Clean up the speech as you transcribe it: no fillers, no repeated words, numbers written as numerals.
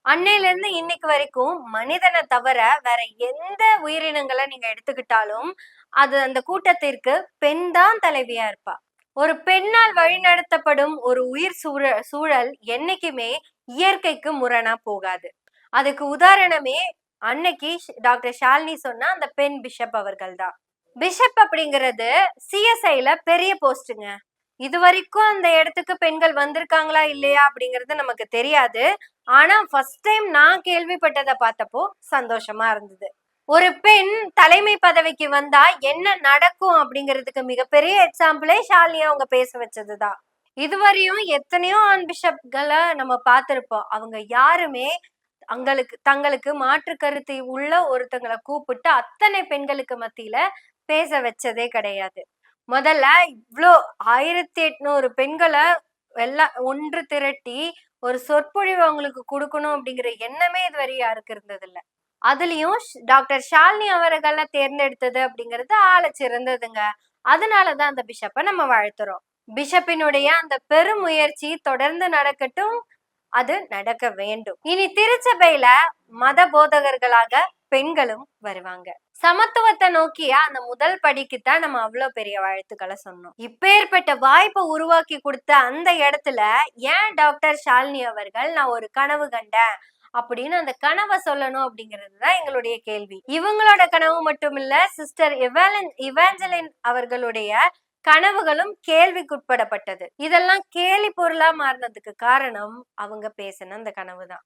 அன்னையில இருந்து இன்னைக்கு வரைக்கும் மனிதனை தவிர வேற எந்த உயிரினங்களை நீங்க எடுத்துக்கிட்டாலும் அது அந்த கூட்டத்திற்கு பெண் தான் தலைவியா இருப்பா. ஒரு பெண்ணால் வழிநடத்தப்படும் ஒரு உயிர் சூழல் என்னைக்குமே இயற்கைக்கு முரணா போகாது. அதுக்கு உதாரணமே அன்னைக்கு டாக்டர் ஷாலினி சொன்னா அந்த பெண் பிஷப் அவர்கள் தான். பிஷப் அப்படிங்கிறது சிஎஸ்ஐல பெரிய போஸ்டுங்க. இது வரைக்கும் அந்த இடத்துக்கு பெண்கள் வந்திருக்காங்களா இல்லையா அப்படிங்கிறது நமக்கு தெரியாது. ஆனா ஃபர்ஸ்ட் டைம் நான் கேள்விப்பட்டதை பார்த்தப்போ சந்தோஷமா இருந்தது. ஒரு பெண் தலைமை பதவிக்கு வந்தா என்ன நடக்கும் அப்படிங்கிறதுக்கு மிகப்பெரிய எக்ஸாம்பிளே ஷாலினி அவங்க பேச வச்சதுதான். இதுவரையும் எத்தனையோ ஆண் பிஷப்களை நம்ம பார்த்திருப்போம். அவங்க யாருமே தங்களுக்கு மாற்று கருத்து உள்ள ஒருத்தங்களை கூப்பிட்டு அத்தனை பெண்களுக்கு மத்தியில பேச வச்சதே கிடையாது. முதல்ல இவ்வளோ 1800 பெண்களை எல்லாம் ஒன்று திரட்டி ஒரு சொற்பொழிவு அவங்களுக்கு கொடுக்கணும் அப்படிங்கிற எண்ணமே இதுவரை யாருக்கு இருந்தது இல்ல. அதுலயும் டாக்டர் ஷாலினி அவர்களை தேர்ந்தெடுத்தது அப்படிங்கிறது ஆள சிறந்ததுங்க. அதனாலதான் அந்த பிஷப்பை நம்ம வாழ்த்துறோம். பிஷப்பினுடைய அந்த பெருமுயற்சி தொடர்ந்து நடக்கட்டும், அது நடக்க வேண்டும். இனி திருச்சபையில மத போதகர்களாக பெண்களும் வருவாங்க. சமத்துவத்தை நோக்கிய அந்த முதல் படிக்குத்தான் நம்ம அவ்வளவு பெரிய வாழ்த்துக்களை சொன்னோம். இப்பேற்பட்ட வாய்ப்பை உருவாக்கி கொடுத்த அந்த இடத்துல ஏன் டாக்டர் ஷாலினி அவர்கள் நான் ஒரு கனவு கண்டேன் அப்படின்னு அந்த கனவை சொல்லணும் அப்படிங்கிறது தான் எங்களுடைய கேள்வி. இவங்களோட கனவு மட்டும் இல்ல, சிஸ்டர் இவாஞ்சலின் அவர்களுடைய கனவுகளும் கேள்விக்குட்படப்பட்டது. இதெல்லாம் கேலி பொருளா மாறினதுக்கு காரணம் அவங்க பேசின அந்த கனவு தான்.